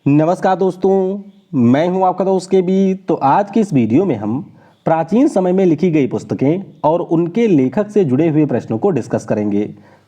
नमस्कार दोस्तों, मैं हूं आपका दोस्त के बी। तो आज की इस वीडियो में हम प्राचीन समय में लिखी गई पुस्तकें और उनके लेखक से जुड़े हुए प्रश्नों को डिस्कस करेंगे।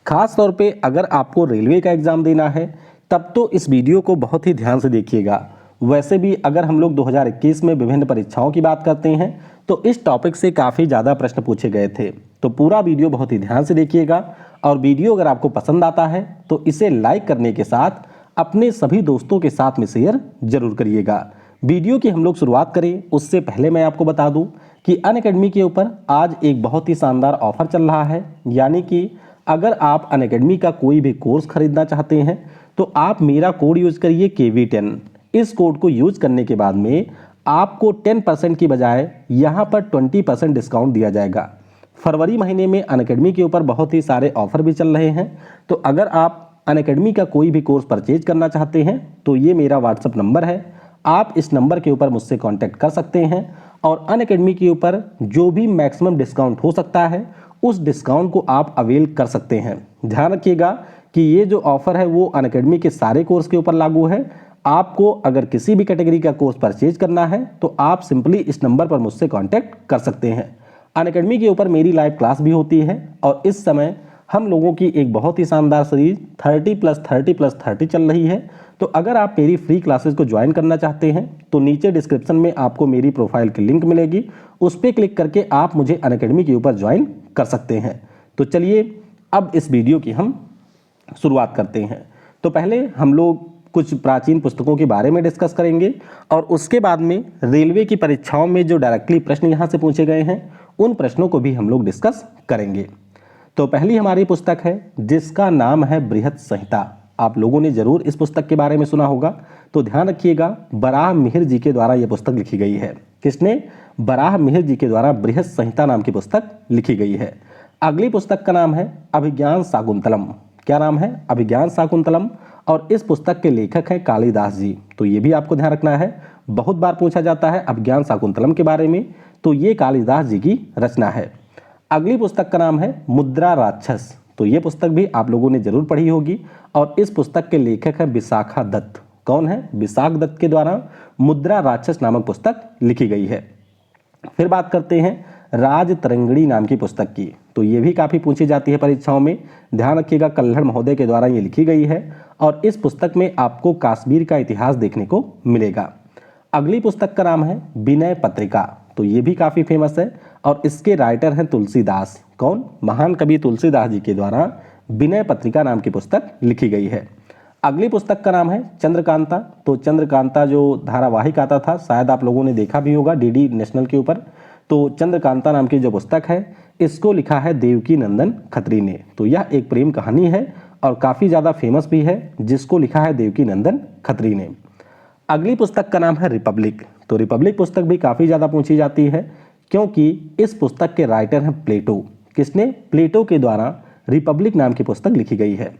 खास तौर पे अगर आपको रेलवे का एग्ज़ाम देना है तब तो इस वीडियो को बहुत ही ध्यान से देखिएगा। वैसे भी अगर हम लोग 2021 में विभिन्न परीक्षाओं की बात करते हैं तो इस टॉपिक से काफ़ी ज़्यादा प्रश्न पूछे गए थे। तो पूरा वीडियो बहुत ही ध्यान से देखिएगा और वीडियो अगर आपको पसंद आता है तो इसे लाइक करने के साथ अपने सभी दोस्तों के साथ में शेयर जरूर करिएगा। वीडियो की हम लोग शुरुआत करें उससे पहले मैं आपको बता दूं कि अनअकैडमी के ऊपर आज एक बहुत ही शानदार ऑफर चल रहा है। यानी कि अगर आप अनअकैडमी का कोई भी कोर्स खरीदना चाहते हैं तो आप मेरा कोड यूज करिए KV10। इस कोड को यूज करने के बाद में आपको 10% की बजाय यहाँ पर 20% डिस्काउंट दिया जाएगा। फरवरी महीने में अनअकैडमी के ऊपर बहुत ही सारे ऑफर भी चल रहे हैं। तो अगर आप अनअकैडमी का कोई भी कोर्स परचेज करना चाहते हैं तो ये मेरा व्हाट्सअप नंबर है, आप इस नंबर के ऊपर मुझसे कांटेक्ट कर सकते हैं और अनअकैडमी के ऊपर जो भी मैक्सिमम डिस्काउंट हो सकता है उस डिस्काउंट को आप अवेल कर सकते हैं। ध्यान रखिएगा कि ये जो ऑफर है वो अनअकैडमी के सारे कोर्स के ऊपर लागू है। आपको अगर किसी भी कैटेगरी का कोर्स परचेज करना है तो आप सिंपली इस नंबर पर मुझसे कॉन्टैक्ट कर सकते हैं। अनअकैडमी के ऊपर मेरी लाइव क्लास भी होती है और इस समय हम लोगों की एक बहुत ही शानदार सीरीज 30+30+30 चल रही है। तो अगर आप मेरी फ्री क्लासेस को ज्वाइन करना चाहते हैं तो नीचे डिस्क्रिप्शन में आपको मेरी प्रोफाइल की लिंक मिलेगी, उस पर क्लिक करके आप मुझे अनअकैडमी के ऊपर ज्वाइन कर सकते हैं। तो चलिए अब इस वीडियो की हम शुरुआत करते हैं। तो पहले हम लोग कुछ प्राचीन पुस्तकों के बारे में डिस्कस करेंगे और उसके बाद में रेलवे की परीक्षाओं में जो डायरेक्टली प्रश्न यहाँ से पूछे गए हैं उन प्रश्नों को भी हम लोग डिस्कस करेंगे। तो पहली हमारी पुस्तक है जिसका नाम है बृहत संहिता। आप लोगों ने जरूर इस पुस्तक के बारे में सुना होगा। तो ध्यान रखिएगा, बराह मिहिर जी के द्वारा यह पुस्तक लिखी गई है। किसने? बराह मिहिर जी के द्वारा बृहत संहिता नाम की पुस्तक लिखी गई है। अगली पुस्तक का नाम है अभिज्ञान शाकुंतलम। क्या नाम है? अभिज्ञान शाकुंतलम। और इस पुस्तक के लेखक हैं कालिदास जी। तो ये भी आपको ध्यान रखना है, बहुत बार पूछा जाता है अभिज्ञान शाकुंतलम के बारे में। तो ये कालिदास जी की रचना है। अगली पुस्तक का नाम है मुद्रा राक्षस। तो ये पुस्तक भी आप लोगों ने जरूर पढ़ी होगी और इस पुस्तक के लेखक है विशाखा दत्त। कौन है? विशाख दत्त के द्वारा मुद्रा राक्षस नामक पुस्तक लिखी गई है। फिर बात करते हैं राज तरंगिणी नाम की पुस्तक की। तो ये भी काफ़ी पूछी जाती है परीक्षाओं में। ध्यान रखिएगा, कल्हड़ महोदय के द्वारा ये लिखी गई है और इस पुस्तक में आपको कश्मीर का इतिहास देखने को मिलेगा। अगली पुस्तक का नाम है विनय पत्रिका। तो ये भी काफ़ी फेमस है और इसके राइटर हैं तुलसीदास। कौन? महान कवि तुलसीदास जी के द्वारा विनय पत्रिका नाम की पुस्तक लिखी गई है। अगली पुस्तक का नाम है चंद्रकांता। तो चंद्रकांता जो धारावाहिक आता था, शायद आप लोगों ने देखा भी होगा DD नेशनल के ऊपर। तो चंद्रकांता नाम की जो पुस्तक है इसको लिखा है देवकी नंदन खत्री ने। तो यह एक प्रेम कहानी है और काफ़ी ज़्यादा फेमस भी है, जिसको लिखा है देवकी नंदन खत्री ने। अगली पुस्तक का नाम है रिपब्लिक। तो रिपब्लिक पुस्तक भी काफ़ी ज़्यादा पूछी जाती है क्योंकि इस पुस्तक के राइटर हैं प्लेटो। किसने? प्लेटो के द्वारा रिपब्लिक नाम की पुस्तक लिखी गई है।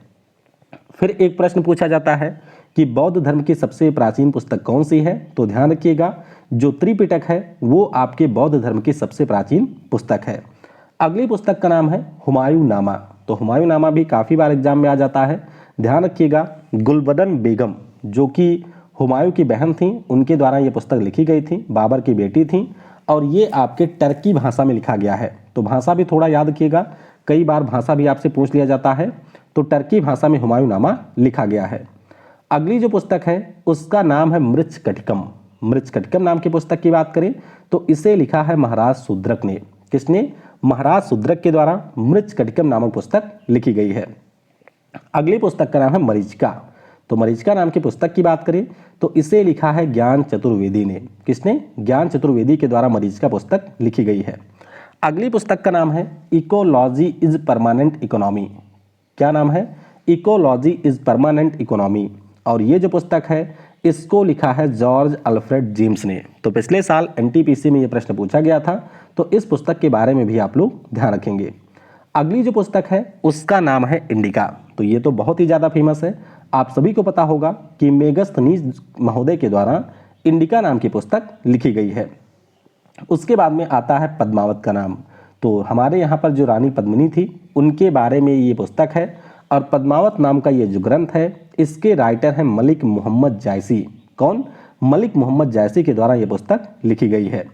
फिर एक प्रश्न पूछा जाता है कि बौद्ध धर्म की सबसे प्राचीन पुस्तक कौन सी है? तो ध्यान रखिएगा, जो त्रिपिटक है वो आपके बौद्ध धर्म की सबसे प्राचीन पुस्तक है। अगली पुस्तक का नाम है हुमायूं नामा। तो हुमायूं नामा भी काफ़ी बार एग्जाम में आ जाता है। ध्यान रखिएगा, गुलबदन बेगम जो कि हुमायूं की बहन थी, उनके द्वारा ये पुस्तक लिखी गई थी, बाबर की बेटी थी और ये आपके टर्की भाषा में लिखा गया है। तो भाषा भी थोड़ा याद रखिएगा, कई बार भाषा भी आपसे पूछ लिया जाता है। तो टर्की भाषा में हुमायूं नामा लिखा गया है। अगली जो पुस्तक है उसका नाम है मृच्छकटिकम। मृच्छकटिकम नाम की पुस्तक की बात करें तो इसे लिखा है महाराज शूद्रक ने। किसने? महाराज शूद्रक के द्वारा मृच्छकटिकम नामक पुस्तक लिखी गई है। अगली पुस्तक का नाम है मरीचिका। तो मरीचिका नाम की पुस्तक की बात करें तो इसे लिखा है ज्ञान चतुर्वेदी ने। किसने? ज्ञान चतुर्वेदी के द्वारा मरीचिका पुस्तक लिखी गई है। अगली पुस्तक का नाम है इकोलॉजी इज परमानेंट इकोनॉमी। क्या नाम है? Ecology is permanent economy. और ये जो पुस्तक है इसको लिखा है जॉर्ज अल्फ्रेड जेम्स ने। तो पिछले साल NTPC में ये प्रश्न पूछा गया था, तो इस पुस्तक के बारे में भी आप लोग ध्यान रखेंगे। अगली जो पुस्तक है उसका नाम है इंडिका। तो ये तो बहुत ही ज़्यादा फेमस है, आप सभी को पता होगा कि मेगस्थनीज महोदय के द्वारा इंडिका नाम की पुस्तक लिखी गई है। उसके बाद में आता है पद्मावत का नाम। तो हमारे यहाँ पर जो रानी पद्मिनी थी उनके बारे में ये पुस्तक है और पद्मावत नाम का ये जो ग्रंथ है इसके राइटर हैं मलिक मोहम्मद जायसी। कौन? मलिक मोहम्मद जैसी के द्वारा ये पुस्तक लिखी गई है।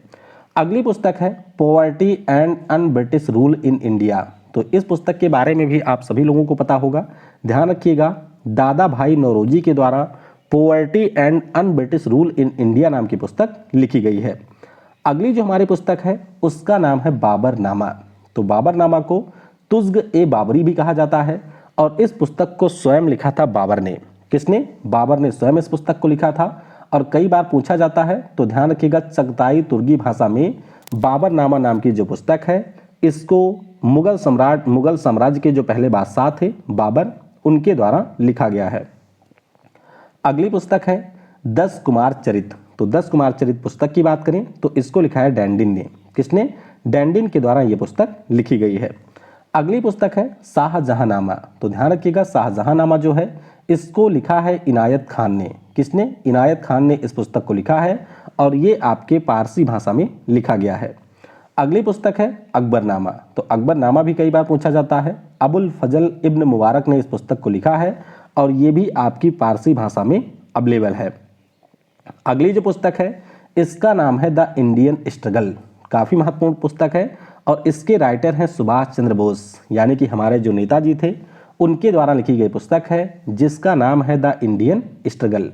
अगली पुस्तक है poverty and un British rule in India. तो इस पुस्तक के बारे में भी आप सभी लोगों को पता होगा, ध्यान रखिएगा। दादा भाई नौरोजी के द्वारा poverty and un British rule in India नाम की पुस्तक लिखी गई है। अगली जो हमारी पुस्तक है उसका नाम है बाबरनामा। तो बाबरनामा को तुज़्ग ए बाबरी भी कहा जाता है और इस पुस्तक को स्वयं लिखा था बाबर ने। किसने? बाबर ने स्वयं इस पुस्तक को लिखा था और कई बार पूछा जाता है, तो ध्यान रखिएगा चगताई तुर्की भाषा में बाबरनामा नाम की जो पुस्तक है इसको मुगल साम्राज्य के जो पहले बादशाह थे बाबर, उनके द्वारा लिखा गया है। अगली पुस्तक है 10 कुमार चरित। तो 10 कुमार चरित पुस्तक की बात करें तो इसको लिखा है डैंडिन ने। किसने? डैंडिन के द्वारा ये पुस्तक लिखी गई है। अगली पुस्तक है शाहजहांनामा। तो ध्यान रखिएगा शाहजहांनामा जो है इसको लिखा है इनायत खान ने। किसने? इनायत खान ने इस पुस्तक को लिखा है और ये आपके पारसी भाषा में लिखा गया है। अगली पुस्तक है अकबरनामा। तो अकबरनामा भी कई बार पूछा जाता है। अबुल फजल इब्न मुबारक ने इस पुस्तक को लिखा है और ये भी आपकी पारसी भाषा में अवेलेबल है। अगली जो पुस्तक है इसका नाम है द इंडियन स्ट्रगल। काफ़ी महत्वपूर्ण पुस्तक है और इसके राइटर हैं सुभाष चंद्र बोस, यानी कि हमारे जो नेताजी थे उनके द्वारा लिखी गई पुस्तक है जिसका नाम है द इंडियन स्ट्रगल।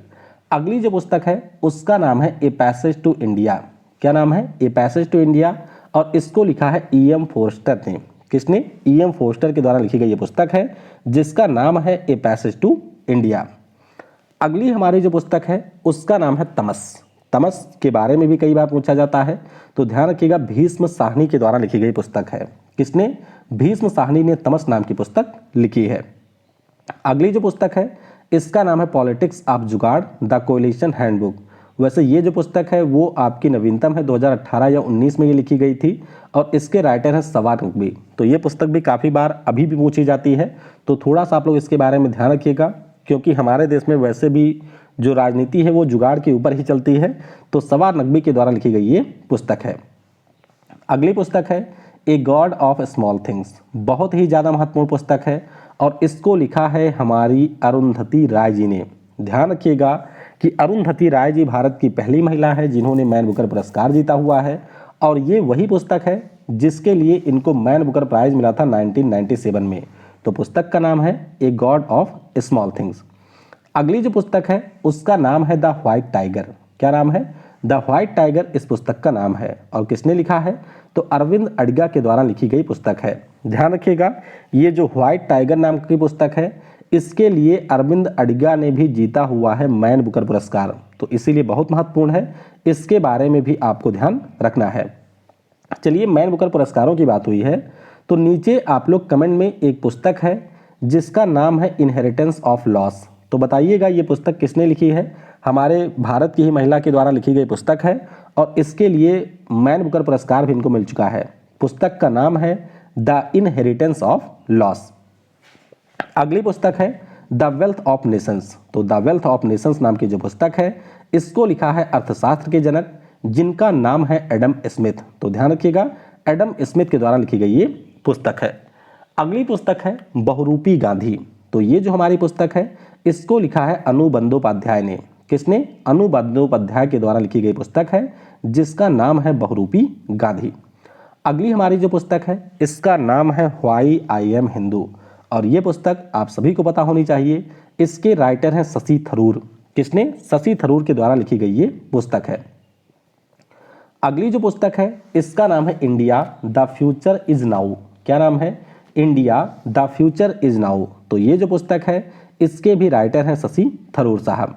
अगली जो पुस्तक है उसका नाम है ए पैसेज टू इंडिया। क्या नाम है? ए पैसेज टू इंडिया और इसको लिखा है E.M. फोर्स्टर ने। किसने? E.M. फोर्स्टर के द्वारा लिखी गई ये पुस्तक है जिसका नाम है ए पैसेज टू इंडिया। अगली हमारी जो पुस्तक है उसका नाम है तमस। तमस के बारे में भी कई बार पूछा जाता है, तो ध्यान रखिएगा भीष्म साहनी के द्वारा लिखी गई पुस्तक है। किसने? भीष्म साहनी ने तमस नाम की पुस्तक लिखी है। अगली जो पुस्तक है इसका नाम है पॉलिटिक्स ऑफ जुगाड़ द कोएलिशन हैंडबुक। वैसे ये जो पुस्तक है वो आपकी नवीनतम है, 2018 या 19 में ये लिखी गई थी और इसके राइटर हैं सवार नकवी। तो ये पुस्तक भी काफ़ी बार अभी भी पूछी जाती है, तो थोड़ा सा आप लोग इसके बारे में ध्यान रखिएगा क्योंकि हमारे देश में वैसे भी जो राजनीति है वो जुगाड़ के ऊपर ही चलती है। तो सवार नकवी के द्वारा लिखी गई ये पुस्तक है। अगली पुस्तक है a god of small things. बहुत ही ज़्यादा महत्वपूर्ण पुस्तक है और इसको लिखा है हमारी अरुंधति राय जी ने। ध्यान रखिएगा कि अरुंधति राय जी भारत की पहली महिला है जिन्होंने मैन बुकर पुरस्कार जीता हुआ है और ये वही पुस्तक है जिसके लिए इनको मैन बुकर प्राइज मिला था 1997 में। तो पुस्तक का नाम है a god of small things. अगली जो पुस्तक है उसका नाम है द व्हाइट टाइगर। क्या नाम है? द व्हाइट टाइगर इस पुस्तक का नाम है और किसने लिखा है? तो अरविंद अडिगा के द्वारा लिखी गई पुस्तक है। ध्यान रखिएगा ये जो व्हाइट टाइगर नाम की पुस्तक है इसके लिए अरविंद अडिगा ने भी जीता हुआ है मैन बुकर पुरस्कार, तो इसीलिए बहुत महत्वपूर्ण है, इसके बारे में भी आपको ध्यान रखना है। चलिए मैन बुकर पुरस्कारों की बात हुई है तो नीचे आप लोग कमेंट में एक पुस्तक है जिसका नाम है इनहेरिटेंस ऑफ लॉस। तो बताइएगा ये पुस्तक किसने लिखी है? हमारे भारत की ही महिला के द्वारा लिखी गई पुस्तक है और इसके लिए मैन बुकर पुरस्कार भी इनको मिल चुका है। पुस्तक का नाम है द इनहेरिटेंस ऑफ लॉस। अगली पुस्तक है द वेल्थ ऑफ नेशंस। तो द वेल्थ ऑफ नेशंस नाम की जो पुस्तक है इसको लिखा है अर्थशास्त्र के जनक जिनका नाम है एडम स्मिथ। तो ध्यान रखिएगा एडम स्मिथ के द्वारा लिखी गई ये पुस्तक है। अगली पुस्तक है बहुरूपी गांधी। तो ये जो हमारी पुस्तक है इसको लिखा है अनु बंदोपाध्याय ने। किसने? अनु बंदोपाध्याय के द्वारा लिखी गई पुस्तक है जिसका नाम है बहुरूपी गांधी। अगली हमारी जो पुस्तक है इसका नाम है व्हाई आई एम हिंदू और ये पुस्तक आप सभी को पता होनी चाहिए। इसके राइटर हैं शशि थरूर। किसने? शशि थरूर के द्वारा लिखी गई ये पुस्तक है। अगली जो पुस्तक है इसका नाम है India the future is now. क्या नाम है? India the future is now. तो ये जो पुस्तक है इसके भी राइटर हैं शशि थरूर साहब।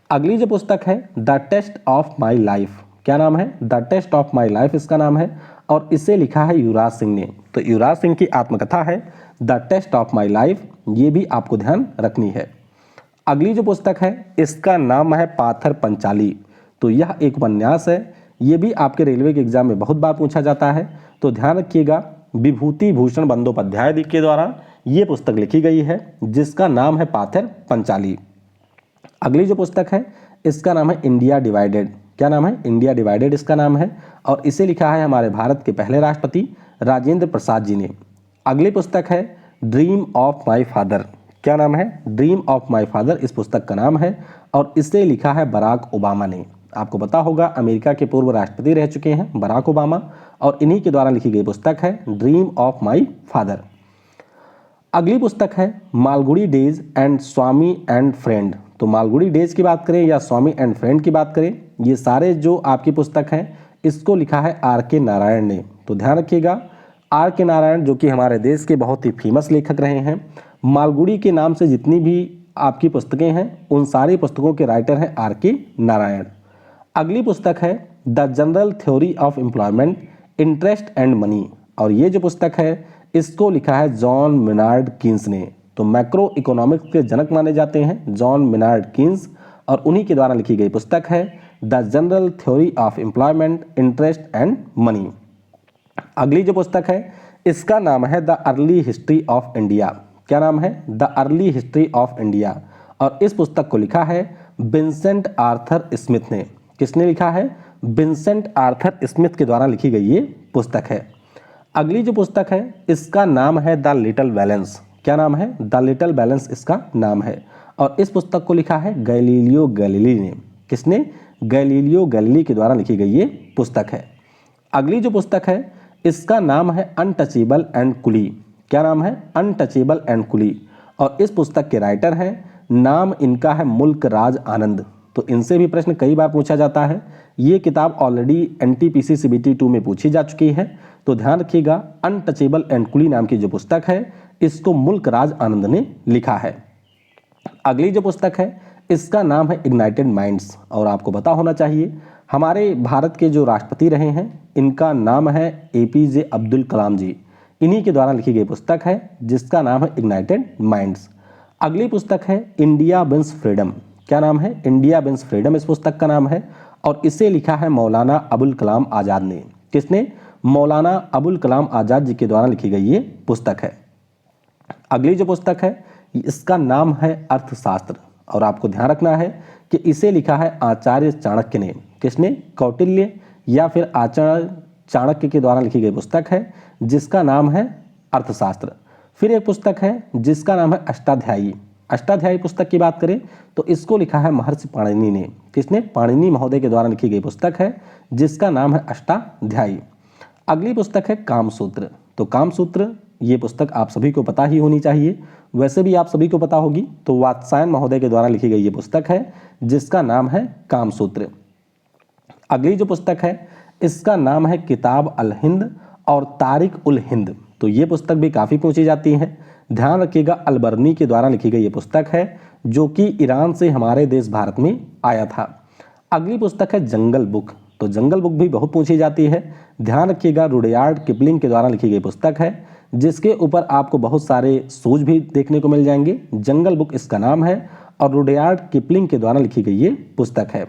अगली जो पुस्तक है the test of my life. क्या नाम है? The test of my life इसका नाम है और इसे लिखा है युवराज सिंह ने। तो युवराज सिंह की आत्मकथा है the test of my life, ये भी आपको ध्यान रखनी है। अगली जो पुस्तक है इसका नाम है पाथर पंचाली। तो यह एक उपन्यास है, ये भी आपके रेलवे के एग्जाम में बहुत बार पूछा जाता है, तो ध्यान रखिएगा विभूति भूषण बंदोपाध्याय जी के द्वारा ये पुस्तक लिखी गई है जिसका नाम है पाथर पंचाली। अगली जो पुस्तक है इसका नाम है इंडिया डिवाइडेड। क्या नाम है? इंडिया डिवाइडेड इसका नाम है और इसे लिखा है हमारे भारत के पहले राष्ट्रपति राजेंद्र प्रसाद जी ने। अगली पुस्तक है ड्रीम ऑफ माय फादर। क्या नाम है? ड्रीम ऑफ माय फादर इस पुस्तक का नाम है और इसे लिखा है बराक ओबामा ने। आपको पता होगा अमेरिका के पूर्व राष्ट्रपति रह चुके हैं बराक ओबामा और इन्हीं के द्वारा लिखी गई पुस्तक है ड्रीम ऑफ माय फादर। अगली पुस्तक है Malgudi days and Swami and friend. तो मालगुडी डेज की बात करें या स्वामी एंड फ्रेंड की बात करें, ये सारे जो आपकी पुस्तक है इसको लिखा है आर के नारायण ने। तो ध्यान रखिएगा आर के नारायण जो कि हमारे देश के बहुत ही फेमस लेखक रहे हैं। मालगुडी के नाम से जितनी भी आपकी पुस्तकें हैं उन सारी पुस्तकों के राइटर हैं आर के नारायण। अगली पुस्तक है the general theory of employment interest and money और ये जो पुस्तक है इसको लिखा है जॉन मेनार्ड कीन्स ने। तो मैक्रो इकोनॉमिक्स के जनक माने जाते हैं जॉन मेनार्ड कीन्स और उन्हीं के द्वारा लिखी गई पुस्तक है the general theory of employment interest and money. अगली जो पुस्तक है इसका नाम है the early history of India. क्या नाम है? The early history of India और इस पुस्तक को लिखा है विंसेंट आर्थर स्मिथ ने। किसने लिखा है? विंसेंट आर्थर स्मिथ के द्वारा लिखी गई ये पुस्तक है। अगली जो पुस्तक है इसका नाम है द लिटिल बैलेंस। क्या नाम है? द लिटिल बैलेंस इसका नाम है और इस पुस्तक को लिखा है गैलीलियो गैलीली ने। किसने? गैलीलियो गैलीली के द्वारा लिखी गई ये पुस्तक है। अगली जो पुस्तक है इसका नाम है अनटचेबल एंड कुली। क्या नाम है? अनटचेबल एंड कुली और इस पुस्तक के राइटर हैं, नाम इनका है मुल्क राज आनंद। तो इनसे भी प्रश्न कई बार पूछा जाता है। ये किताब ऑलरेडी एनटीपीसी सीबीटी 2 में पूछी जा चुकी है। तो ध्यान रखिएगा अनटचेबल एंड कुली नाम की जो पुस्तक है इसको मुल्क राज आनंद ने लिखा है। अगली जो पुस्तक है इसका नाम है इग्नाइटेड माइंड्स और आपको पता होना चाहिए हमारे भारत के जो राष्ट्रपति रहे हैं इनका नाम है एपीजे अब्दुल कलाम जी। इन्हीं के द्वारा लिखी गई पुस्तक है जिसका नाम है इग्नाइटेड माइंड्स। अगली पुस्तक है इंडिया विंस फ्रीडम। क्या नाम है? इंडिया विंस फ्रीडम इस पुस्तक का नाम है और इसे लिखा है मौलाना अबुल कलाम आज़ाद ने। किसने? मौलाना अबुल कलाम आज़ाद जी के द्वारा लिखी गई ये पुस्तक है। अगली जो पुस्तक है इसका नाम है अर्थशास्त्र और आपको ध्यान रखना है कि इसे लिखा है आचार्य चाणक्य ने। किसने? कौटिल्य या फिर आचार्य चाणक्य के द्वारा लिखी गई पुस्तक है जिसका नाम है अर्थशास्त्र। फिर एक पुस्तक है जिसका नाम है अष्टाध्यायी। अष्टाध्यायी पुस्तक की बात करें तो इसको लिखा है महर्षि पाणिनि ने। किसने? पाणिनि महोदय के द्वारा लिखी गई पुस्तक है जिसका नाम है अष्टाध्यायी। अगली पुस्तक है कामसूत्र। तो कामसूत्र ये पुस्तक आप सभी को पता ही होनी चाहिए, वैसे भी आप सभी को पता होगी। तो वात्सायन महोदय के द्वारा लिखी गई ये पुस्तक है जिसका नाम है कामसूत्र। अगली जो पुस्तक है इसका नाम है किताब अल हिंद और तारिक उल हिंद। तो ये पुस्तक भी काफ़ी पूछी जाती है। ध्यान रखिएगा अलबर्नी के द्वारा लिखी गई ये पुस्तक है जो कि ईरान से हमारे देश भारत में आया था। अगली पुस्तक है जंगल बुक। तो जंगल बुक भी बहुत पूछी जाती है। ध्यान रखिएगा रुडयार्ड किपलिंग के द्वारा लिखी गई पुस्तक है जिसके ऊपर आपको बहुत सारे सूझ भी देखने को मिल जाएंगे। जंगल बुक इसका नाम है और रुडयार्ड किपलिंग के द्वारा लिखी गई ये पुस्तक है।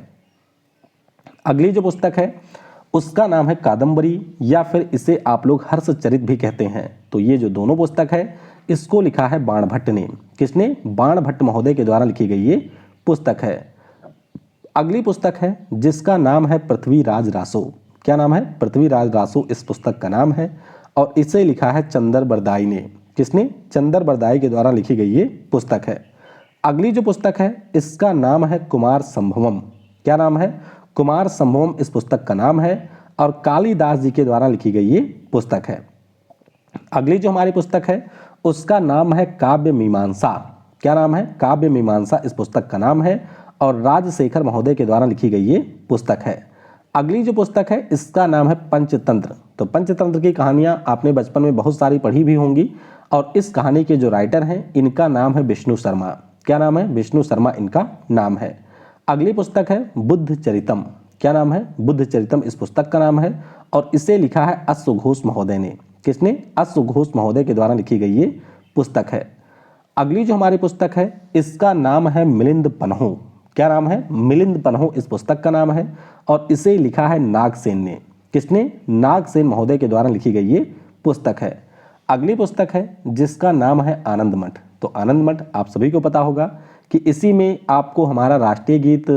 अगली जो पुस्तक है उसका नाम है कादम्बरी या फिर इसे आप लोग हर्षचरित भी कहते हैं। तो ये जो दोनों पुस्तक है इसको लिखा है बाणभट्ट ने। किसने? बाणभट्ट महोदय के द्वारा लिखी गई ये पुस्तक है। अगली पुस्तक है जिसका नाम है पृथ्वीराज रासो। क्या नाम है? पृथ्वीराज रासो इस पुस्तक का नाम है और इसे लिखा है चंदर बरदाई ने। किसने? चंदर बरदाई के द्वारा लिखी गई ये पुस्तक है। अगली जो पुस्तक है इसका नाम है कुमार संभवम। क्या नाम है? कुमार संभवम इस पुस्तक का नाम है और कालिदास जी के द्वारा लिखी गई ये पुस्तक है। अगली जो हमारी पुस्तक है उसका नाम है काव्य मीमांसा। क्या नाम है? काव्य मीमांसा इस पुस्तक का नाम है और राजशेखर महोदय के द्वारा लिखी गई ये पुस्तक है। अगली जो पुस्तक है इसका नाम है पंचतंत्र। तो पंचतंत्र की कहानियां आपने बचपन में बहुत सारी पढ़ी भी होंगी और इस कहानी के जो राइटर हैं इनका नाम है विष्णु शर्मा। क्या नाम है? विष्णु शर्मा इनका नाम है। अगली पुस्तक है बुद्ध चरितम। क्या नाम है? बुद्ध चरितम इस पुस्तक का नाम है और इसे लिखा है अश्व घोष महोदय ने। किसने? अश्व घोष महोदय के द्वारा लिखी गई ये पुस्तक है। अगली जो हमारी पुस्तक है इसका नाम है मिलिंद पन्हू। क्या नाम है? मिलिंद पन्हू इस पुस्तक का नाम है और इसे लिखा है नागसेन ने। किसने? नागसेन महोदय के द्वारा लिखी गई ये पुस्तक है। अगली पुस्तक है जिसका नाम है आनंद मठ। तो आनंद मठ आप सभी को पता होगा कि इसी में आपको हमारा राष्ट्रीय गीत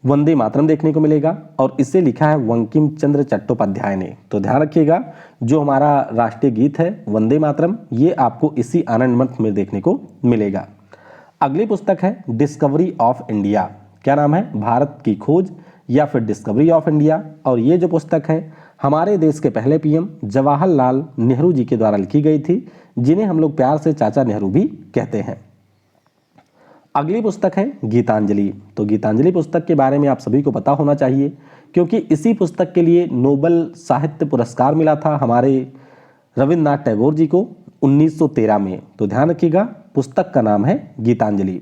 वंदे मातरम देखने को मिलेगा और इसे लिखा है बंकिम चंद्र चट्टोपाध्याय ने। तो ध्यान रखिएगा, जो हमारा राष्ट्रीय गीत है वंदे मातरम, ये आपको इसी आनंद मंथ में देखने को मिलेगा। अगली पुस्तक है डिस्कवरी ऑफ इंडिया। क्या नाम है? भारत की खोज या फिर डिस्कवरी ऑफ इंडिया। और ये जो पुस्तक है हमारे देश के पहले पीएम जवाहरलाल नेहरू जी के द्वारा लिखी गई थी, जिन्हें हम लोग प्यार से चाचा नेहरू भी कहते हैं। अगली पुस्तक है गीतांजलि। तो गीतांजलि पुस्तक के बारे में आप सभी को पता होना चाहिए, क्योंकि इसी पुस्तक के लिए नोबेल साहित्य पुरस्कार मिला था हमारे रविन्द्रनाथ टैगोर जी को 1913 में। तो ध्यान रखिएगा, पुस्तक का नाम है गीतांजलि।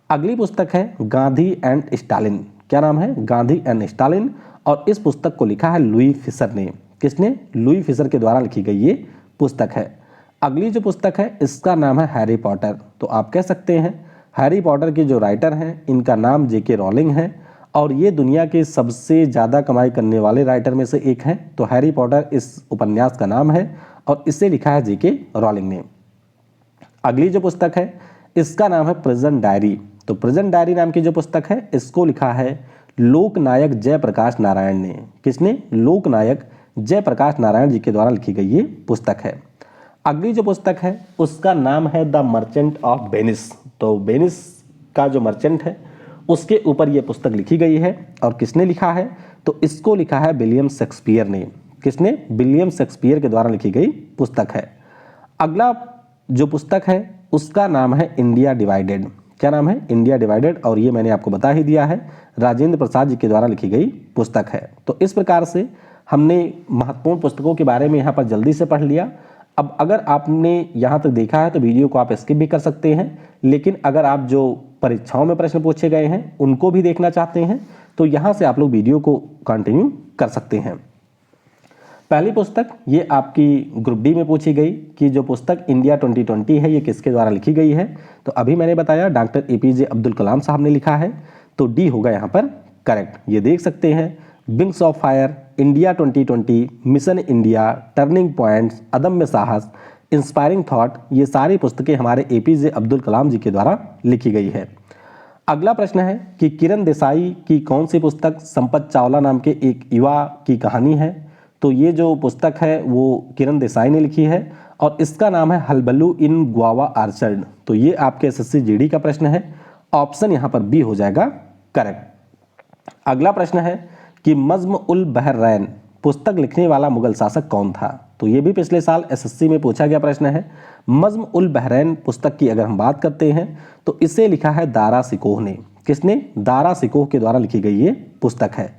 अगली पुस्तक है गांधी एंड स्टालिन। क्या नाम है? Gandhi and Stalin. और इस पुस्तक को लिखा है लुई फिशर ने। किसने? लुई फिशर के द्वारा लिखी गई ये पुस्तक है। अगली जो पुस्तक है इसका नाम है हैरी पॉटर। तो आप कह सकते हैं हैरी पॉटर के जो राइटर हैं इनका नाम जेके रॉलिंग है और ये दुनिया के सबसे ज़्यादा कमाई करने वाले राइटर में से एक हैं। तो हैरी पॉटर इस उपन्यास का नाम है और इसे लिखा है जेके रॉलिंग ने। अगली जो पुस्तक है इसका नाम है प्रिजन डायरी। तो प्रिजन डायरी नाम की जो पुस्तक है इसको लिखा है लोकनायक जयप्रकाश नारायण ने। किसने? लोकनायक जयप्रकाश नारायण जी के द्वारा लिखी गई ये पुस्तक है। अगली जो पुस्तक है उसका नाम है द मर्चेंट ऑफ वेनिस। तो वेनिस का जो मर्चेंट है उसके ऊपर ये पुस्तक लिखी गई है और किसने लिखा है? तो इसको लिखा है विलियम शेक्सपियर ने। किसने? विलियम शेक्सपियर के द्वारा लिखी गई पुस्तक है। अगला जो पुस्तक है उसका नाम है इंडिया डिवाइडेड। क्या नाम है? India divided. और ये मैंने आपको बता ही दिया है, राजेंद्र प्रसाद जी के द्वारा लिखी गई पुस्तक है। तो इस प्रकार से हमने महत्वपूर्ण पुस्तकों के बारे में यहाँ पर जल्दी से पढ़ लिया। अब अगर आपने यहाँ तक देखा है तो वीडियो को आप स्किप भी कर सकते हैं, लेकिन अगर आप जो परीक्षाओं में प्रश्न पूछे गए हैं उनको भी देखना चाहते हैं तो यहाँ से आप लोग वीडियो को कंटिन्यू कर सकते हैं। पहली पुस्तक ये आपकी ग्रुप डी में पूछी गई कि जो पुस्तक इंडिया 2020 है ये किसके द्वारा लिखी गई है। तो अभी मैंने बताया डॉक्टर एपीजे अब्दुल कलाम साहब ने लिखा है। तो डी होगा यहाँ पर करेक्ट। ये देख सकते हैं wings of fire, India 2020, mission India, turning points, अदम्य साहस, इंस्पायरिंग थॉट, ये सारी पुस्तकें हमारे एपीजे अब्दुल कलाम जी के द्वारा लिखी गई है। अगला प्रश्न है कि किरण देसाई की कौन सी पुस्तक संपत चावला नाम के एक युवा की कहानी है। तो ये जो पुस्तक है वो किरण देसाई ने लिखी है और इसका नाम है हलबल्लू इन ग्वावा आर्चर्ड। तो ये आपके एसएससी जीडी का प्रश्न है, ऑप्शन यहाँ पर बी हो जाएगा करेक्ट। अगला प्रश्न है कि नज्म उल बहरैन पुस्तक लिखने वाला मुगल शासक कौन था। तो ये भी पिछले साल एसएससी में पूछा गया प्रश्न है। नज्म उल बहरैन पुस्तक की अगर हम बात करते हैं तो इसे लिखा है दारा सिकोह ने। किसने? दारा सिकोह के द्वारा लिखी गई ये पुस्तक है।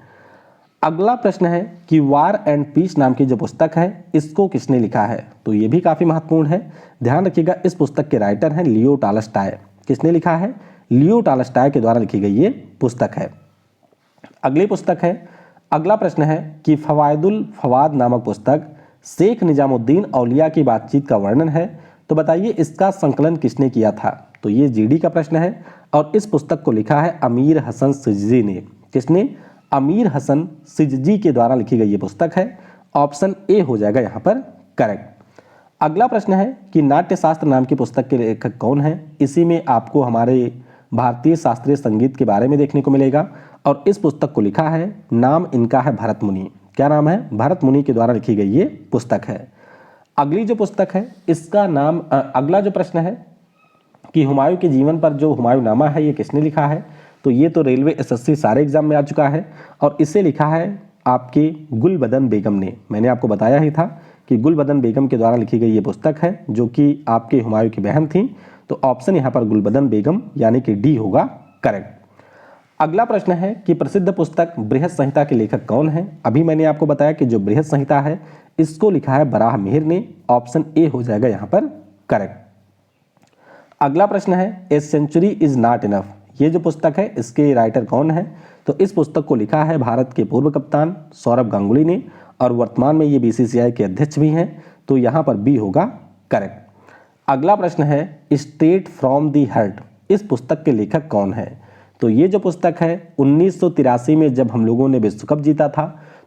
अगला प्रश्न है कि वार एंड पीस नाम की जो पुस्तक है इसको किसने लिखा है। तो ये भी काफ़ी महत्वपूर्ण है, ध्यान रखिएगा। इस पुस्तक के राइटर हैं लियो टॉलस्टॉय। किसने लिखा है? लियो टॉलस्टॉय के द्वारा लिखी गई ये पुस्तक है। अगली पुस्तक है, अगला प्रश्न है कि फवायदुल फवाद नामक पुस्तक शेख निजामुद्दीन औलिया की बातचीत का वर्णन है। तो बताइए इसका संकलन किसने किया था। तो ये जीडी का प्रश्न है और इस पुस्तक को लिखा है अमीर हसन सिजजी ने। किसने? अमीर हसन सिजजी के द्वारा लिखी गई ये पुस्तक है, ऑप्शन ए हो जाएगा यहाँ पर करेक्ट। अगला प्रश्न है कि नाट्यशास्त्र नाम की पुस्तक के लेखक कौन है। इसी में आपको हमारे भारतीय शास्त्रीय संगीत के बारे में देखने को मिलेगा और इस पुस्तक को लिखा है, नाम इनका है भरत मुनि। क्या नाम है? भरत मुनि के द्वारा लिखी गई ये पुस्तक है। अगली जो पुस्तक है इसका नाम अगला जो प्रश्न है कि हुमायूं के जीवन पर जो हुमायूंनामा है ये किसने लिखा है। तो ये तो रेलवे एसएससी सारे एग्जाम में आ चुका है और इसे लिखा है आपके गुलबदन बेगम ने। मैंने आपको बताया ही था कि गुलबदन बेगम के द्वारा लिखी गई ये पुस्तक है जो कि आपके हुमायूं की बहन थी। तो ऑप्शन यहाँ पर गुलबदन बेगम यानी कि डी होगा करेक्ट। अगला प्रश्न है कि प्रसिद्ध पुस्तक बृहत संहिता के लेखक कौन है। अभी मैंने आपको बताया कि जो बृहत संहिता है इसको लिखा है बराह मिहिर ने, ऑप्शन ए हो जाएगा यहाँ पर करेक्ट। अगला प्रश्न है a century is not enough, ये जो पुस्तक है इसके राइटर कौन है। तो इस पुस्तक को लिखा है भारत के पूर्व कप्तान सौरभ गांगुली ने और वर्तमान में ये बीसीसीआई के अध्यक्ष भी हैं। तो यहाँ पर बी होगा करेक्ट। अगला प्रश्न है स्ट्रेट फ्रॉम दी हार्ट, इस पुस्तक के लेखक कौन है। तो ये जो पुस्तक है 1983 में जब हम लोगों ने विश्व कप जीता था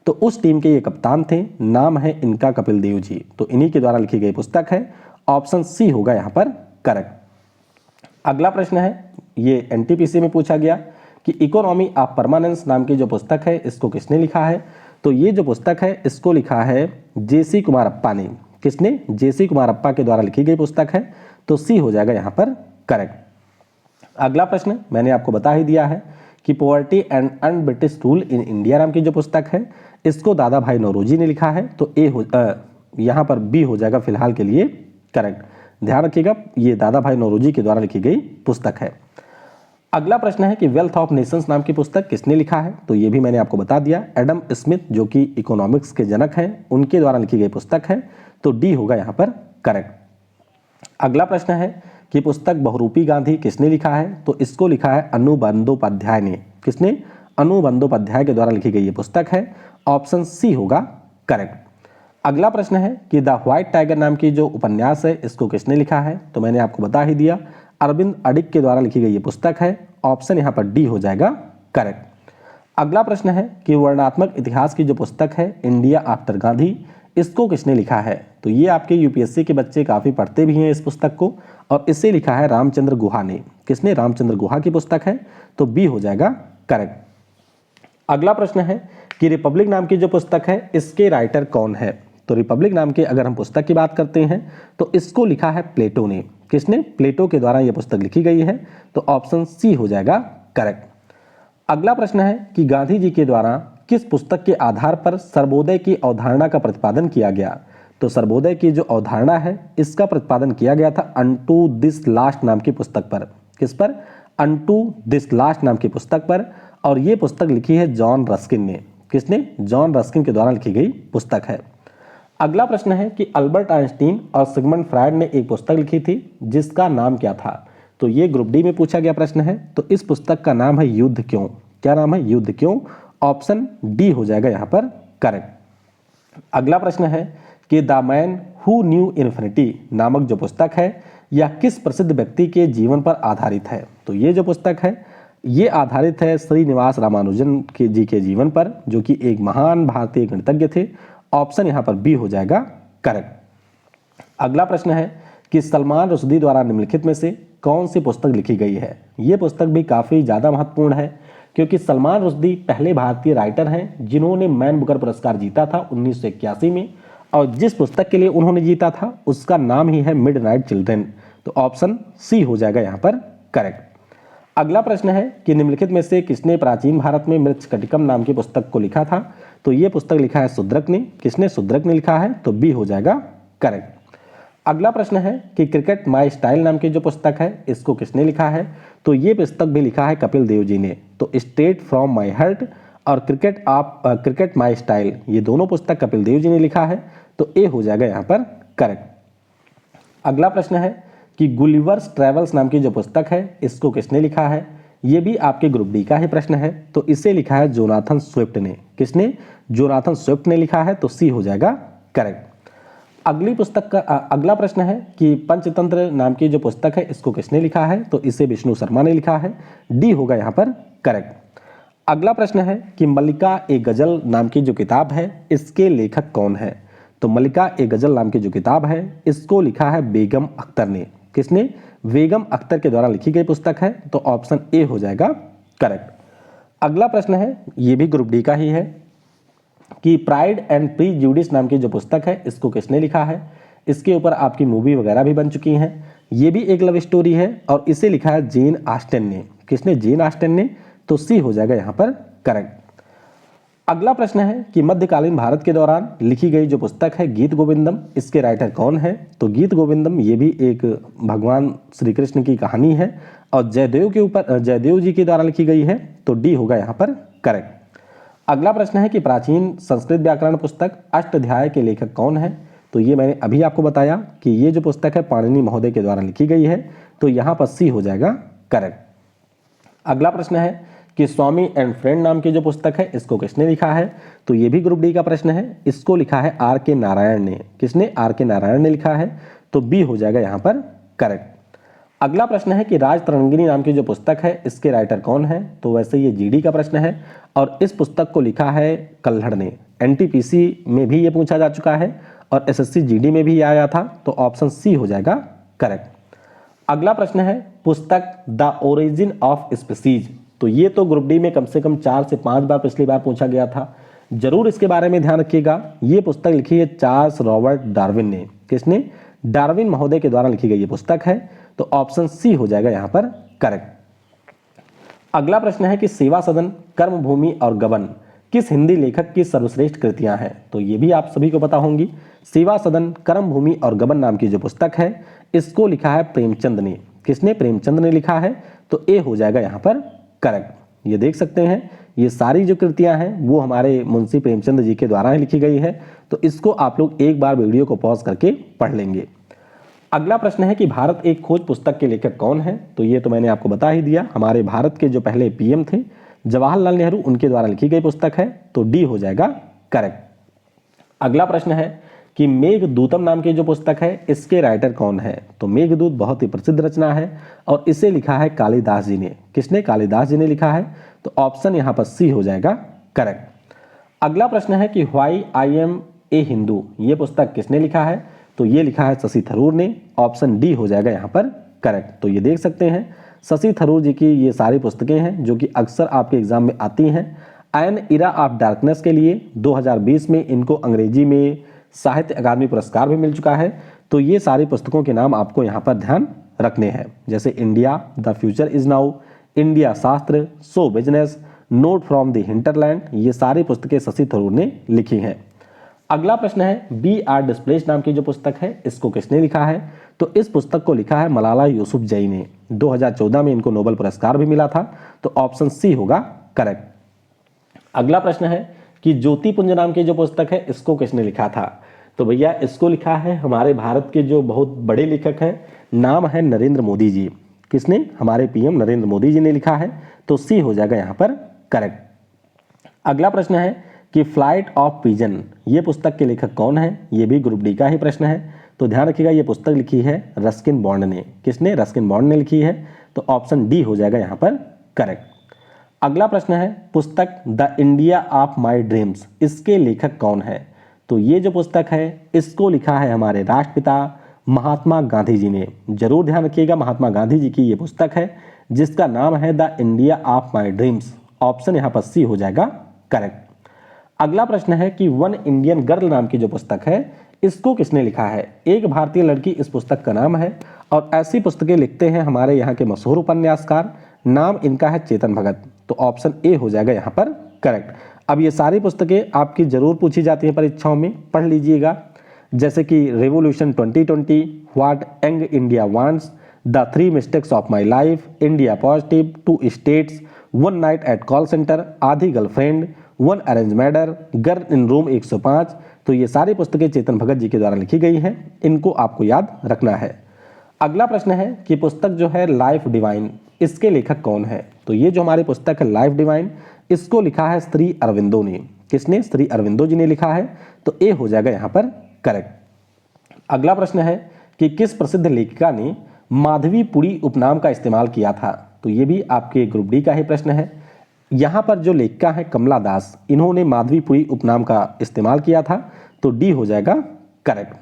तो उस टीम के ये कप्तान थे, नाम है इनका कपिल देव जी। तो इन्हीं के द्वारा लिखी गई पुस्तक है, ऑप्शन सी होगा यहाँ पर करेक्ट। अगला प्रश्न है ये एनटीपीसी में पूछा गया कि इकोनॉमी ऑफ परमानेंस नाम की जो पुस्तक है इसको किसने लिखा है, तो ये जो पुस्तक है इसको लिखा है जेसी कुमारप्पा ने। किसने? जेसी कुमारप्पा के द्वारा लिखी गई पुस्तक है, तो सी हो जाएगा यहाँ पर करेक्ट। अगला प्रश्न मैंने आपको बता ही दिया है कि poverty and un British rule in India नाम की जो पुस्तक है इसको दादा भाई नौरोजी ने लिखा है, तो यहाँ पर बी हो जाएगा फिलहाल के लिए करेक्ट। ध्यान रखिएगा ये दादा भाई नौरोजी के द्वारा लिखी गई पुस्तक है। अगला प्रश्न है कि वेल्थ ऑफ नेशंस नाम की पुस्तक किसने लिखा है, तो ये भी मैंने आपको बता दिया, एडम स्मिथ जो कि इकोनॉमिक्स के जनक हैं उनके द्वारा लिखी गई पुस्तक है, तो डी होगा यहाँ पर करेक्ट। अगला प्रश्न है कि पुस्तक बहुरूपी गांधी किसने लिखा है, तो इसको लिखा है अनु बंदोपाध्याय ने। किसने? अनु बंदोपाध्याय के द्वारा लिखी गई ये पुस्तक है, ऑप्शन सी होगा करेक्ट। अगला प्रश्न है कि द व्हाइट टाइगर नाम की जो उपन्यास है इसको किसने लिखा है, तो मैंने आपको बता ही दिया, अरविंद अडिग के द्वारा लिखी गई ये पुस्तक है, ऑप्शन यहाँ पर डी हो जाएगा करेक्ट। अगला प्रश्न है कि वर्णनात्मक इतिहास की जो पुस्तक है इंडिया आफ्टर गांधी इसको किसने लिखा है, तो ये आपके यूपीएससी के बच्चे काफ़ी पढ़ते भी हैं इस पुस्तक को, और इसे लिखा है रामचंद्र गुहा ने। किसने? रामचंद्र गुहा की पुस्तक है, तो बी हो जाएगा करेक्ट। अगला प्रश्न है कि रिपब्लिक नाम की जो पुस्तक है इसके राइटर कौन है, तो रिपब्लिक नाम के अगर हम पुस्तक की बात करते हैं तो इसको लिखा है प्लेटो ने। किसने? प्लेटो के द्वारा यह पुस्तक लिखी गई है, तो ऑप्शन सी हो जाएगा करेक्ट। अगला प्रश्न है कि गांधी जी के द्वारा किस पुस्तक के आधार पर सर्वोदय की अवधारणा का प्रतिपादन किया गया, तो सर्वोदय की जो अवधारणा है इसका प्रतिपादन किया गया था अनटू दिस लास्ट नाम की पुस्तक पर। किस पर? अनटू दिस लास्ट नाम की पुस्तक पर, और ये पुस्तक लिखी है जॉन रस्किन ने। किसने? जॉन रस्किन के द्वारा लिखी गई पुस्तक है। अगला प्रश्न है कि अल्बर्ट आइंस्टीन और सिगमंड फ्रायड ने एक पुस्तक लिखी थी जिसका नाम क्या था, तो ये ग्रुप डी में पूछा गया प्रश्न है, तो इस पुस्तक का नाम है युद्ध क्यों। क्या नाम है? युद्ध क्यों, ऑप्शन डी हो जाएगा यहाँ पर करेक्ट। अगला प्रश्न है कि the man who knew infinity नामक जो पुस्तक है यह किस प्रसिद्ध व्यक्ति के जीवन पर आधारित है, तो ये जो पुस्तक है ये आधारित है श्रीनिवास रामानुजन जी के जीवन पर, जो कि एक महान भारतीय गणितज्ञ थे, ऑप्शन यहाँ पर बी हो जाएगा करेक्ट। अगला प्रश्न है कि सलमान रुश्दी द्वारा निम्नलिखित में से कौन सी पुस्तक लिखी गई है, ये पुस्तक भी काफ़ी ज़्यादा महत्वपूर्ण है क्योंकि सलमान रुश्दी पहले भारतीय राइटर हैं जिन्होंने मैन बुकर पुरस्कार जीता था 1981 में, और जिस पुस्तक के लिए उन्होंने जीता था उसका नाम ही है मिडनाइट चिल्ड्रन, तो ऑप्शन सी हो जाएगा यहाँ पर करेक्ट। अगला प्रश्न है कि निम्नलिखित में से किसने प्राचीन भारत में मृच्छकटिकम नाम की पुस्तक को लिखा था, तो ये पुस्तक लिखा है शूद्रक ने। किसने? शूद्रक ने लिखा है, तो बी हो जाएगा करेक्ट। अगला प्रश्न है कि क्रिकेट माई स्टाइल नाम की जो पुस्तक है इसको किसने लिखा है, तो ये पुस्तक भी लिखा है कपिल देव जी ने। तो स्टेट फ्रॉम माई हार्ट और क्रिकेट माई स्टाइल ये दोनों पुस्तक कपिल देव जी ने लिखा है, तो ए हो जाएगा यहाँ पर करेक्ट। अगला प्रश्न है कि गुलिवर्स ट्रैवल्स नाम की जो पुस्तक है इसको किसने लिखा है, ये भी आपके ग्रुप डी का ही प्रश्न है, तो इसे लिखा है जोनाथन स्विफ्ट ने। किसने? जोनाथन स्विफ्ट ने लिखा है, तो सी हो जाएगा करेक्ट। अगली पुस्तक का अगला प्रश्न है कि पंचतंत्र नाम की जो पुस्तक है इसको किसने लिखा है, तो इसे विष्णु शर्मा ने लिखा है, डी होगा यहाँ पर करेक्ट। अगला प्रश्न है कि मल्लिका ए गजल नाम की जो किताब है इसके लेखक कौन है, तो मल्लिका ए गजल नाम की जो किताब है इसको लिखा है बेगम अख्तर ने। किसने? बेगम अख्तर के द्वारा लिखी गई पुस्तक है, तो ऑप्शन ए हो जाएगा करेक्ट। अगला प्रश्न है ये भी ग्रुप डी का ही है कि प्राइड एंड प्रीजुडिस नाम की जो पुस्तक है इसको किसने लिखा है, इसके ऊपर आपकी मूवी वगैरह भी बन चुकी हैं, ये भी एक लव स्टोरी है और इसे लिखा है जेन ऑस्टन ने। किसने? जेन ऑस्टन ने, तो सी हो जाएगा यहाँ पर करेक्ट। अगला प्रश्न है कि मध्यकालीन भारत के दौरान लिखी गई जो पुस्तक है गीत गोविंदम इसके राइटर कौन है, तो गीत गोविंदम ये भी एक भगवान श्री कृष्ण की कहानी है और जयदेव जी के द्वारा लिखी गई है, तो डी होगा यहाँ पर करेक्ट। अगला प्रश्न है कि प्राचीन संस्कृत व्याकरण पुस्तक अष्टाध्याय के लेखक कौन है, तो ये मैंने अभी आपको बताया कि ये जो पुस्तक है पाणिनि महोदय के द्वारा लिखी गई है, तो यहाँ पर सी हो जाएगा करेक्ट। अगला प्रश्न है कि स्वामी एंड फ्रेंड नाम की जो पुस्तक है इसको किसने लिखा है, तो ये भी ग्रुप डी का प्रश्न है, इसको लिखा है आर के नारायण ने। किसने? आर के नारायण ने लिखा है, तो बी हो जाएगा यहाँ पर करेक्ट। अगला प्रश्न है कि राज तरंगिणी नाम की जो पुस्तक है इसके राइटर कौन है, तो वैसे ये जीडी का प्रश्न है और इस पुस्तक को लिखा है कल्हड़ ने। एनटीपीसी में भी ये पूछा जा चुका है और एसएससी जीडी में भी आया था, तो ऑप्शन सी हो जाएगा करेक्ट। अगला प्रश्न है पुस्तक द ओरिजिन ऑफ स्पीसीज, तो ये तो ग्रुप डी में कम से कम 4 से 5 बार पिछली बार पूछा गया था, जरूर इसके बारे में ध्यान रखिएगा। ये पुस्तक लिखी है चार्ल्स रॉबर्ट डार्विन ने। किसने? डार्विन महोदय के द्वारा लिखी गई ये पुस्तक है, तो ऑप्शन सी हो जाएगा यहाँ पर करेक्ट। अगला प्रश्न है कि सेवा सदन, कर्मभूमि और गबन किस हिंदी लेखक की सर्वश्रेष्ठ कृतियां हैं? तो ये भी आप सभी को पता होंगी। सेवा सदन, कर्मभूमि और गबन नाम की जो पुस्तक है, इसको लिखा है प्रेमचंद ने। किसने? प्रेमचंद ने लिखा है, तो ए हो जाएगा यहाँ पर करेक्ट। ये देख सकते हैं, ये सारी जो कृतियां हैं वो हमारे मुंशी प्रेमचंद जी के द्वारा ही लिखी गई है, तो इसको आप लोग एक बार वीडियो को पॉज करके पढ़ लेंगे। अगला प्रश्न है कि भारत एक खोज पुस्तक के लेखक कौन है? तो ये तो मैंने आपको बता ही दिया, हमारे भारत के जो पहले पीएम थे जवाहरलाल नेहरू, उनके द्वारा लिखी गई पुस्तक है, तो डी हो जाएगा करेक्ट। अगला प्रश्न है कि मेघदूतम नाम की जो पुस्तक है, इसके राइटर कौन है? तो मेघदूत बहुत ही प्रसिद्ध रचना है और इसे लिखा है कालिदास जी ने। किसने? कालिदास जी ने लिखा है, तो ऑप्शन यहाँ पर सी हो जाएगा करेक्ट। अगला प्रश्न है कि why I am a Hindu, ये पुस्तक किसने लिखा है? तो ये लिखा है शशि थरूर ने, ऑप्शन डी हो जाएगा यहाँ पर करेक्ट। तो ये देख सकते हैं शशि थरूर जी की ये सारी पुस्तकें हैं जो कि अक्सर आपके एग्जाम में आती हैं। एन इरा ऑफ डार्कनेस के लिए 2020 में इनको अंग्रेजी में साहित्य अकादमी पुरस्कार भी मिल चुका है। तो ये सारी पुस्तकों के नाम आपको यहाँ पर ध्यान रखने हैं, जैसे India, the future is now, India Shastra, so business, note from the hinterland, ये सारी पुस्तकें शशि थरूर ने लिखी हैं। अगला प्रश्न है बी आर डिस्प्लेस्ड नाम की जो पुस्तक है, इसको किसने लिखा है? तो इस पुस्तक को लिखा है मलाला यूसुफजई ने। 2014 में इनको नोबेल पुरस्कार भी मिला था, तो ऑप्शन सी होगा करेक्ट। अगला प्रश्न है कि ज्योतिपुंज नाम की जो पुस्तक है, इसको किसने लिखा था? तो भैया इसको लिखा है हमारे भारत के जो बहुत बड़े लेखक हैं, नाम है नरेंद्र मोदी जी। किसने? हमारे पीएम नरेंद्र मोदी जी ने लिखा है, तो सी हो जाएगा यहाँ पर करेक्ट। अगला प्रश्न है कि फ्लाइट ऑफ पिजन, ये पुस्तक के लेखक कौन है? ये भी ग्रुप डी का ही प्रश्न है, तो ध्यान रखिएगा ये पुस्तक लिखी है रस्किन बॉन्ड ने। किसने? रस्किन बॉन्ड ने लिखी है, तो ऑप्शन डी हो जाएगा यहाँ पर करेक्ट। अगला प्रश्न है पुस्तक the India of my dreams, इसके लेखक कौन है? तो ये जो पुस्तक है इसको लिखा है हमारे राष्ट्रपिता महात्मा गांधी जी ने। जरूर ध्यान रखिएगा, महात्मा गांधी जी की ये पुस्तक है जिसका नाम है the India of my dreams, option यहाँ पर सी हो जाएगा करेक्ट। अगला प्रश्न है कि वन इंडियन गर्ल नाम की जो पुस्तक है, इसको किसने लिखा है? एक भारतीय लड़की इस पुस्तक का नाम है, और ऐसी पुस्तकें लिखते हैं हमारे यहाँ के मशहूर उपन्यासकार, नाम इनका है चेतन भगत, तो ऑप्शन ए हो जाएगा यहाँ पर करेक्ट। अब ये सारी पुस्तकें आपकी जरूर पूछी जाती हैं परीक्षाओं में, पढ़ लीजिएगा, जैसे कि revolution 2020, what young India wants, the 3 mistakes of my life, India positive, 2 states, one night at call center, आधी girlfriend, one arrange matter, girl in room 105। तो ये सारी पुस्तकें चेतन भगत जी के द्वारा लिखी गई हैं, इनको आपको याद रखना है। अगला प्रश्न है कि पुस्तक जो है लाइफ डिवाइन, इसके लेखक कौन है? तो ये जो हमारी पुस्तक है लाइफ डिवाइन, इसको लिखा है श्री अरविंदो ने। किसने? श्री अरविंदो जी ने लिखा है, तो ए हो जाएगा यहाँ पर करेक्ट। अगला प्रश्न है कि किस प्रसिद्ध लेखिका ने माधवीपुरी उपनाम का इस्तेमाल किया था? तो ये भी आपके ग्रुप डी का ही प्रश्न है। यहाँ पर जो लेखिका है कमला दास, इन्होंने माधवीपुरी उपनाम का इस्तेमाल किया था, तो डी हो जाएगा करेक्ट।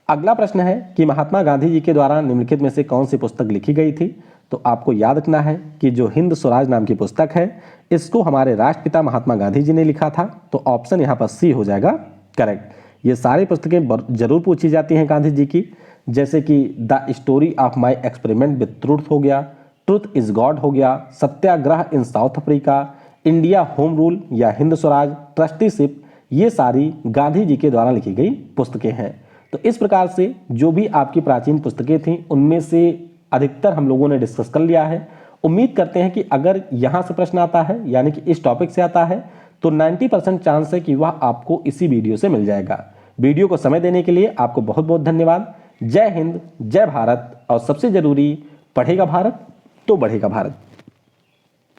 अगला प्रश्न है कि महात्मा गांधी जी के द्वारा निम्नलिखित में से कौन सी पुस्तक लिखी गई थी? तो आपको याद रखना है कि जो हिंद स्वराज नाम की पुस्तक है, इसको हमारे राष्ट्रपिता महात्मा गांधी जी ने लिखा था, तो ऑप्शन यहाँ पर सी हो जाएगा करेक्ट। ये सारी पुस्तकें जरूर पूछी जाती हैं गांधी जी की, जैसे कि the story of my experiment with truth हो गया, ट्रूथ इज गॉड हो गया, Satyagraha in South Africa, India home rule या हिंद स्वराज, ट्रस्टीशिप, ये सारी गांधी जी के द्वारा लिखी गई पुस्तकें हैं। तो इस प्रकार से जो भी आपकी प्राचीन पुस्तकें थीं, उनमें से अधिकतर हम लोगों ने डिस्कस कर लिया है। उम्मीद करते हैं कि अगर यहाँ से प्रश्न आता है, यानी कि इस टॉपिक से आता है, तो 90% चांस है कि वह आपको इसी वीडियो से मिल जाएगा। वीडियो को समय देने के लिए आपको बहुत बहुत धन्यवाद। जय हिंद, जय भारत, और सबसे जरूरी, पढ़ेगा भारत तो बढ़ेगा भारत।